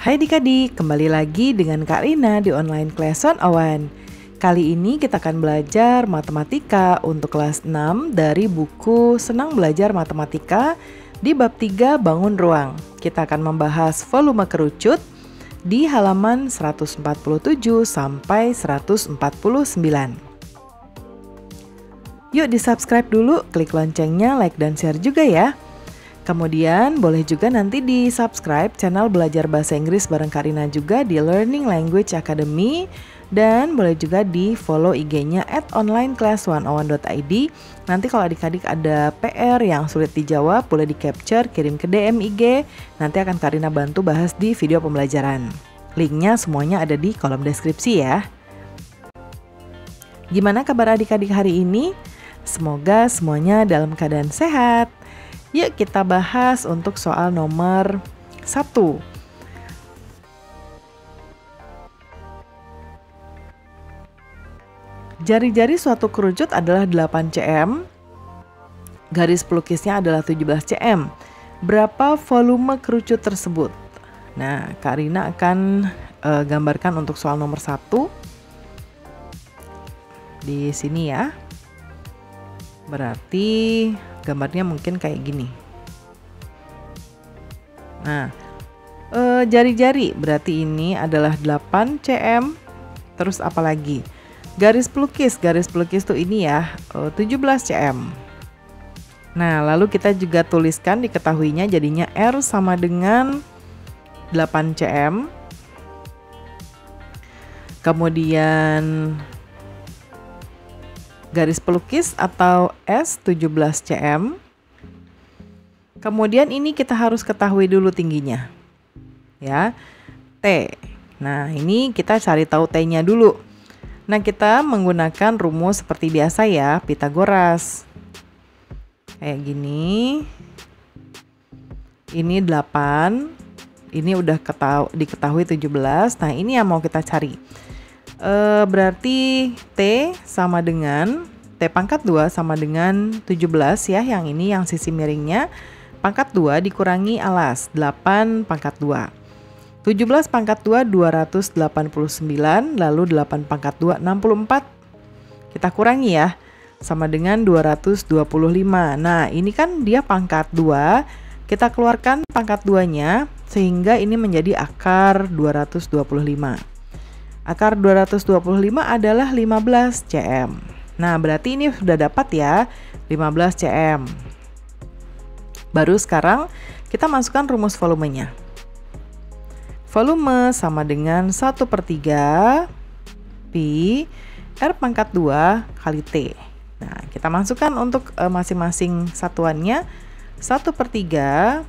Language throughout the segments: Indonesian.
Hai adik-adik, kembali lagi dengan Kak Rina di online class 101. Kali ini kita akan belajar matematika untuk kelas 6 dari buku Senang Belajar Matematika di bab 3 Bangun Ruang. Kita akan membahas volume kerucut di halaman 147 sampai 149. Yuk di-subscribe dulu, klik loncengnya, like dan share juga ya. Kemudian boleh juga nanti di-subscribe channel Belajar Bahasa Inggris bareng Karina juga di Learning Language Academy. Dan boleh juga di-follow IG-nya @onlineclass101.id. Nanti kalau adik-adik ada PR yang sulit dijawab, boleh di-capture, kirim ke DM IG. Nanti akan Karina bantu bahas di video pembelajaran. Linknya semuanya ada di kolom deskripsi ya. Gimana kabar adik-adik hari ini? Semoga semuanya dalam keadaan sehat. Yuk kita bahas untuk soal nomor 1. Jari-jari suatu kerucut adalah 8 cm. Garis pelukisnya adalah 17 cm. Berapa volume kerucut tersebut? Nah, Kak Rina akan gambarkan untuk soal nomor 1. Di sini ya. Berarti gambarnya mungkin kayak gini. Nah, jari-jari berarti ini adalah 8 cm. Terus apa lagi? Garis pelukis tuh ini ya, 17 cm. Nah, lalu kita juga tuliskan diketahuinya jadinya R sama dengan 8 cm. Kemudian garis pelukis atau S 17 cm. Kemudian ini kita harus ketahui dulu tingginya. Ya. T. Nah, ini kita cari tahu T-nya dulu. Nah, kita menggunakan rumus seperti biasa ya, Pitagoras. Kayak gini. Ini 8. Ini udah diketahui 17. Nah, ini yang mau kita cari. Berarti T sama dengan T pangkat 2 sama dengan 17 ya, yang ini yang sisi miringnya. Pangkat 2 dikurangi alas, 8 pangkat 2. 17 pangkat 2 289, lalu 8 pangkat 2 64. Kita kurangi ya, sama dengan 225. Nah, ini kan dia pangkat 2, kita keluarkan pangkat 2-nya sehingga ini menjadi akar 225. Akar 225 adalah 15 cm. Nah, berarti ini sudah dapat ya, 15 cm. Baru sekarang kita masukkan rumus volumenya. Volume sama dengan 1/3 Pi R pangkat 2 kali T. Nah, kita masukkan untuk masing-masing satuannya. 1/3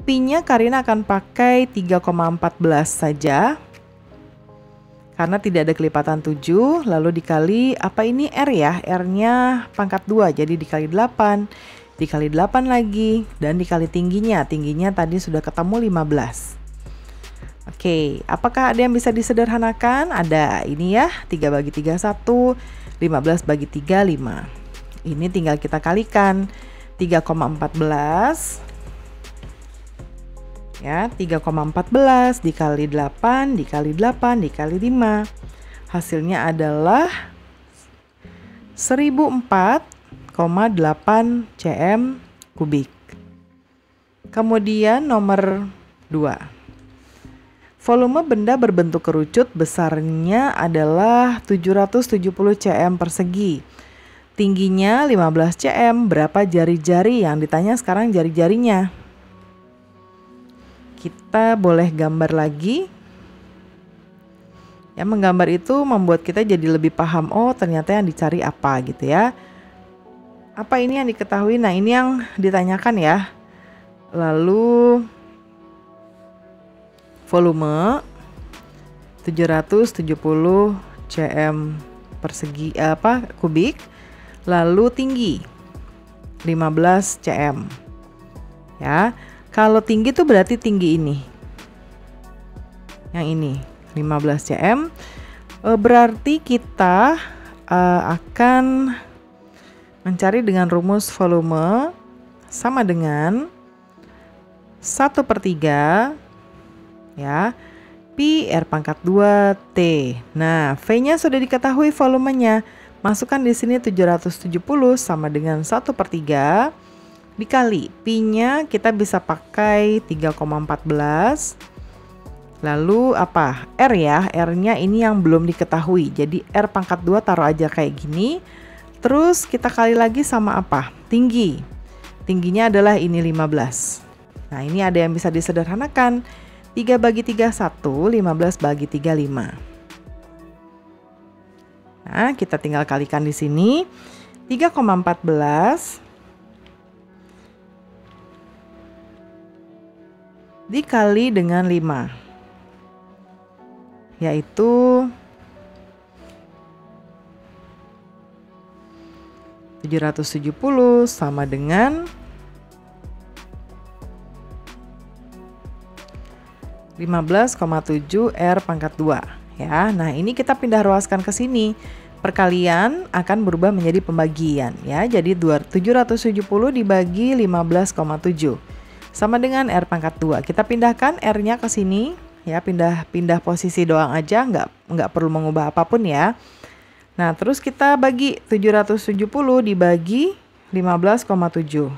Pi-nya Karina akan pakai 3,14 saja. Karena tidak ada kelipatan 7, lalu dikali, apa ini R ya? R-nya pangkat 2, jadi dikali 8, dikali 8 lagi, dan dikali tingginya. Tingginya tadi sudah ketemu 15. Oke, apakah ada yang bisa disederhanakan? Ada, ini ya, 3 bagi 3, 1, 15 bagi 3, 5. Ini tinggal kita kalikan, 3,14. Ya, 3,14 dikali 8 dikali 8 dikali 5. Hasilnya adalah 1004,8 cm kubik. Kemudian nomor 2. Volume benda berbentuk kerucut besarnya adalah 770 cm persegi. Tingginya 15 cm. Berapa jari-jari? Yang ditanya sekarang jari-jarinya. Kita boleh gambar lagi. Ya, menggambar itu membuat kita jadi lebih paham, oh ternyata yang dicari apa gitu ya. Apa ini yang diketahui? Nah, ini yang ditanyakan ya. Lalu volume 770 cm persegi kubik. Lalu tinggi 15 cm. Ya. Kalau tinggi itu berarti tinggi ini. Yang ini 15 cm. Berarti kita akan mencari dengan rumus volume sama dengan 1/3 ya. Pi R pangkat 2 T. Nah, V-nya sudah diketahui volumenya. Masukkan di sini 770 sama dengan 1/3 dikali Pi-nya kita bisa pakai 3,14. Lalu apa? R ya, R-nya ini yang belum diketahui. Jadi R pangkat 2 taruh aja kayak gini. Terus kita kali lagi sama apa? Tinggi. Tingginya adalah ini 15. Nah, ini ada yang bisa disederhanakan. 3 bagi 3, 1, 15 bagi 3, 5. Nah, kita tinggal kalikan di sini. 3,14 dikali dengan 5. Yaitu 770 sama dengan 15,7 R pangkat 2 ya. Nah, ini kita pindah ruaskan ke sini. Perkalian akan berubah menjadi pembagian ya. Jadi 770 dibagi 15,7 sama dengan R pangkat 2. Kita pindahkan R-nya ke sini ya, pindah posisi doang aja, nggak perlu mengubah apapun ya. Nah, terus kita bagi 770 dibagi 15,7.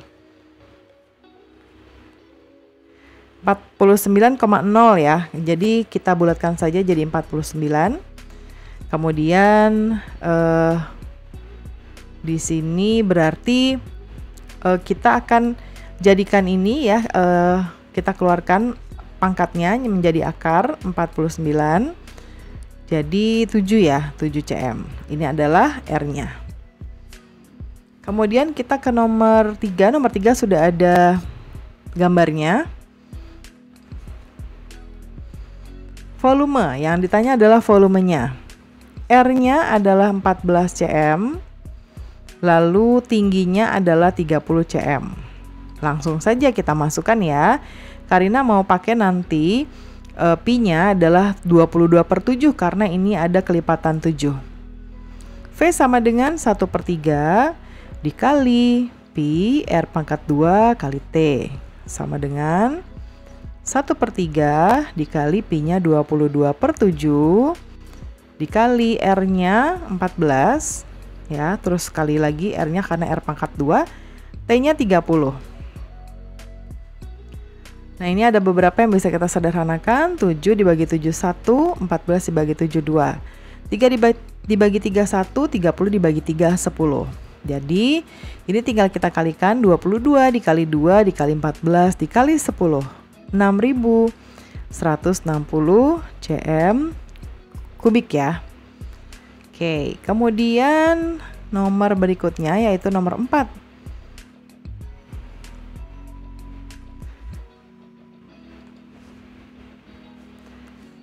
49,0 ya. Jadi kita bulatkan saja jadi 49. Kemudian di sini berarti kita akan jadikan ini ya, kita keluarkan pangkatnya menjadi akar 49. Jadi 7 ya, 7 cm. Ini adalah R-nya. Kemudian kita ke nomor 3. Nomor 3 sudah ada gambarnya. Volume, yang ditanya adalah volumenya. R-nya adalah 14 cm, lalu tingginya adalah 30 cm. Langsung saja kita masukkan ya. Karina mau pakai nanti Pi-nya adalah 22/7 karena ini ada kelipatan 7. V sama dengan 1/3 dikali Pi R pangkat 2 kali T sama dengan 1/3 dikali Pi-nya 22/7 dikali R-nya 14 ya, terus sekali lagi R-nya karena R pangkat 2, T-nya 30. Nah, ini ada beberapa yang bisa kita sederhanakan. 7 dibagi 7 1, 14 dibagi 7 2. 3 dibagi 3 1, 30 dibagi 3 10. Jadi, ini tinggal kita kalikan 22 dikali 2 dikali 14 dikali 10. 6.160 cm kubik ya. Oke, kemudian nomor berikutnya yaitu nomor 4.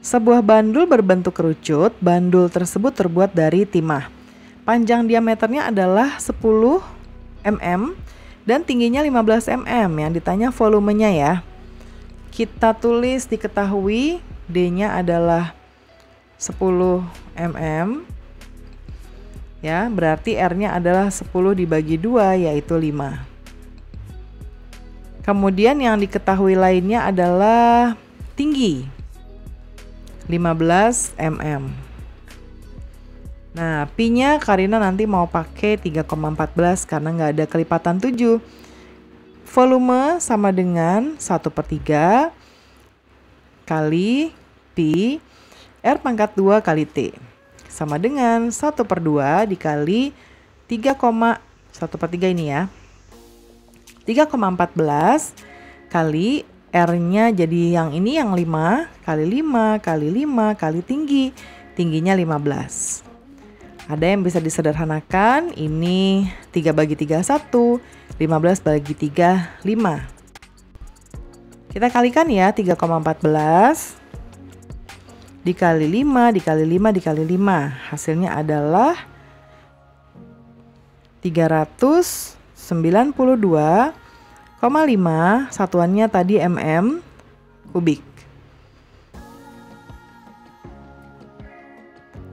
Sebuah bandul berbentuk kerucut. Bandul tersebut terbuat dari timah. Panjang diameternya adalah 10 mm dan tingginya 15 mm. Yang ditanya volumenya ya. Kita tulis diketahui D-nya adalah 10 mm. Ya, berarti R-nya adalah 10 dibagi 2 yaitu 5. Kemudian yang diketahui lainnya adalah tinggi 15 mm. Nah, Pi-nya Karina nanti mau pakai 3,14 karena nggak ada kelipatan 7. Volume sama dengan 1/3 kali Pi R pangkat 2 kali T sama dengan 1/2 dikali 1/3 ini ya, 3,14 kali R-nya jadi yang ini yang 5 kali 5 kali 5 kali tingginya 15. Ada yang bisa disederhanakan, ini 3 bagi 3 1, 15 bagi 3 5. Kita kalikan ya, 3,14 dikali 5 dikali 5 dikali 5. Hasilnya adalah 392,5, satuannya tadi mm kubik.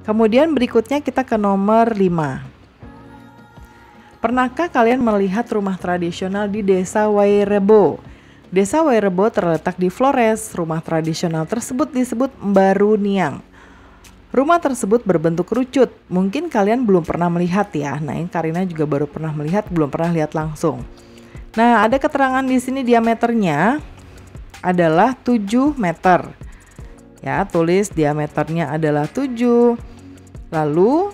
Kemudian berikutnya kita ke nomor 5. Pernahkah kalian melihat rumah tradisional di desa Wairebo? Desa Wairebo terletak di Flores. Rumah tradisional tersebut disebut Mbaruniang. Rumah tersebut berbentuk kerucut. Mungkin kalian belum pernah melihat ya. Nah, ini Karina juga baru pernah melihat, belum pernah lihat langsung. Nah, ada keterangan di sini diameternya adalah 7 meter. Ya, tulis diameternya adalah 7. Lalu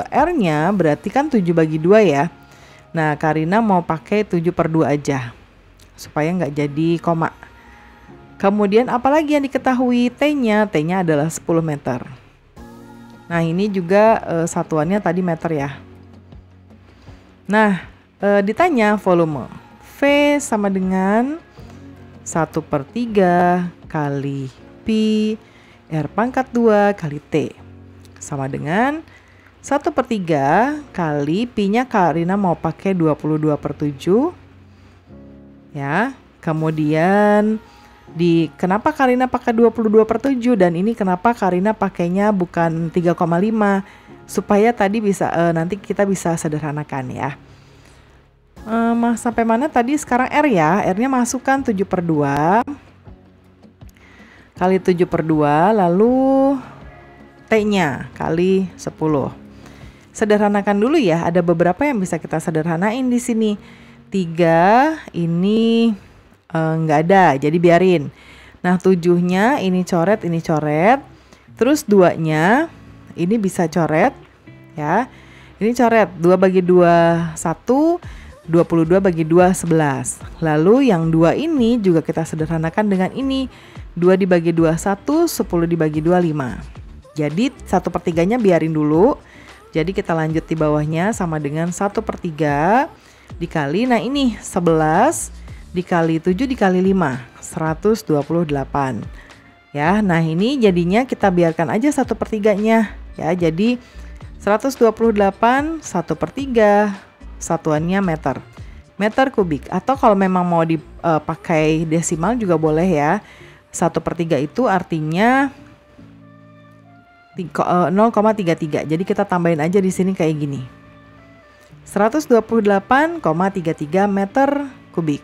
R-nya berarti kan 7/2 ya. Nah, Karina mau pakai 7/2 aja supaya nggak jadi koma. Kemudian apalagi yang diketahui? T-nya adalah 10 meter. Nah, ini juga satuannya tadi meter ya. Nah, ditanya volume. V sama dengan 1/3 kali pi R pangkat 2 kali T. Sama dengan 1/3 kali pi-nya Karina mau pakai 22/7. Ya, kemudian kenapa Karina pakai 22/7 dan ini kenapa Karina pakainya bukan 3,5 supaya tadi bisa nanti kita bisa sederhanakan ya. Sampai mana tadi? Sekarang R ya. R-nya masukkan 7/2 kali 7/2 lalu T-nya kali 10. Sederhanakan dulu ya, ada beberapa yang bisa kita sederhanain di sini. 3 ini nggak ada, jadi biarin. Nah, 7-nya ini coret, terus 2-nya ini bisa coret ya. Ini coret 2/2 1, 22/2 11. Lalu yang 2 ini juga kita sederhanakan dengan ini. 2/2 1, 10/2 5. Jadi 1/3-nya biarin dulu. Jadi kita lanjut di bawahnya sama dengan 1/3 dikali, nah ini 11 dikali 7 dikali 5, 128. Ya, nah ini jadinya kita biarkan aja 1/3-nya. Ya, jadi 128 1/3 satuannya meter. Meter kubik. Atau kalau memang mau dipakai desimal juga boleh ya. 1/3 itu artinya 0,33. Jadi kita tambahin aja di sini kayak gini. 128,33 meter kubik.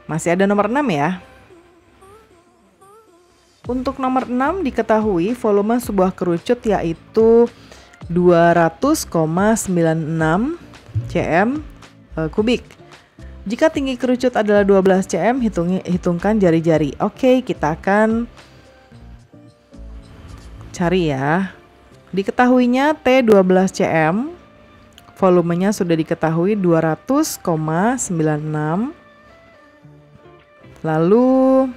Masih ada nomor 6 ya. Untuk nomor 6 diketahui volume sebuah kerucut yaitu 200,96 cm kubik. Jika tinggi kerucut adalah 12 cm, hitungkan jari-jari. Oke, kita akan cari ya. Diketahuinya T 12 cm. Volumenya sudah diketahui 200,96. Lalu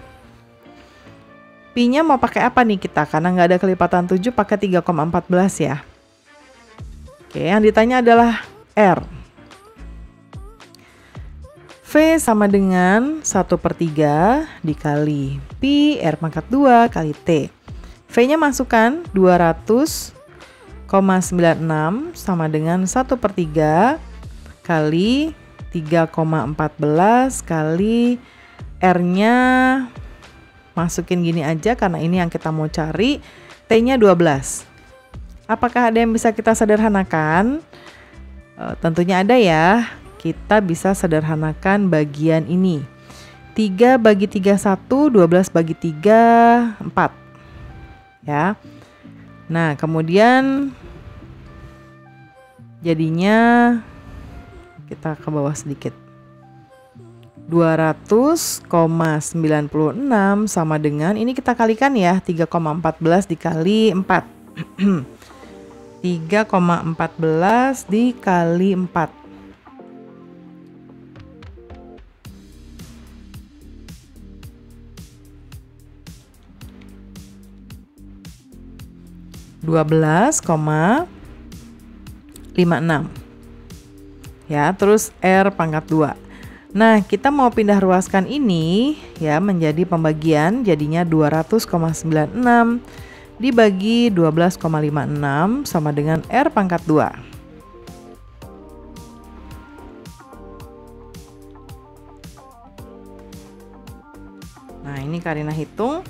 pi-nya mau pakai apa nih kita? Karena nggak ada kelipatan 7, pakai 3,14 ya. Oke, yang ditanya adalah R. V sama dengan 1/3 dikali pi R pangkat 2 kali T. V-nya masukkan 200,96 sama dengan 1/3 kali 3,14 kali R-nya masukin gini aja karena ini yang kita mau cari. T-nya 12. Apakah ada yang bisa kita sederhanakan? Tentunya ada ya. Kita bisa sederhanakan bagian ini. 3/3 1, 12/3 4. Ya. Nah, kemudian jadinya kita ke bawah sedikit. 200,96 sama dengan ini kita kalikan ya, 3,14 dikali 4. 3,14 dikali 4. ,56 ya, terus R pangkat 2. Nah, kita mau pindah ruaskan ini ya menjadi pembagian, jadinya 200,96 dibagi 12,56 sama dengan R pangkat 2. Nah, ini Karina hitung.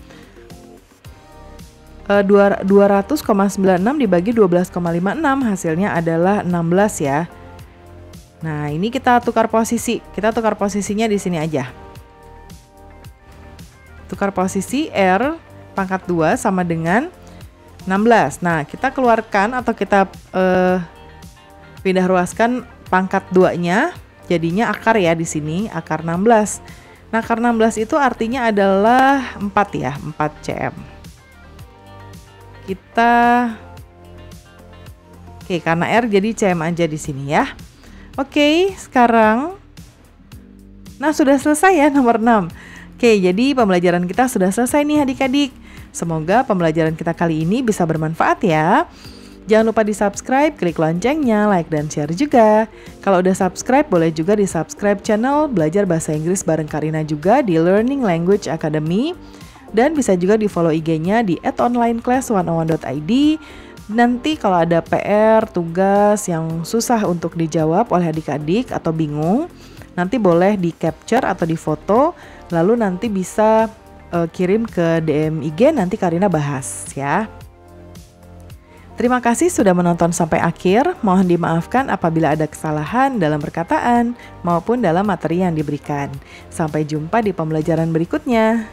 200,96 dibagi 12,56 hasilnya adalah 16 ya. Nah, ini kita tukar posisi. Kita tukar posisinya di sini aja. Tukar posisi R pangkat 2 sama dengan 16. Nah, kita keluarkan atau kita pindah ruaskan pangkat 2-nya, jadinya akar ya di sini, akar 16. Nah, akar 16 itu artinya adalah 4 ya, 4 cm. Oke, karena R jadi cm aja di sini ya. Oke, sekarang nah sudah selesai ya nomor 6. Oke, jadi pembelajaran kita sudah selesai nih adik-adik. Semoga pembelajaran kita kali ini bisa bermanfaat ya. Jangan lupa di-subscribe, klik loncengnya, like dan share juga. Kalau udah subscribe, boleh juga di-subscribe channel Belajar Bahasa Inggris bareng Karina juga di Learning Language Academy. Dan bisa juga di-follow IG-nya di @onlineclass101.id. Nanti kalau ada PR, tugas yang susah untuk dijawab oleh adik-adik atau bingung, nanti boleh di-capture atau di-foto, lalu nanti bisa kirim ke DM IG, nanti Karina bahas ya. Terima kasih sudah menonton sampai akhir. Mohon dimaafkan apabila ada kesalahan dalam perkataan maupun dalam materi yang diberikan. Sampai jumpa di pembelajaran berikutnya.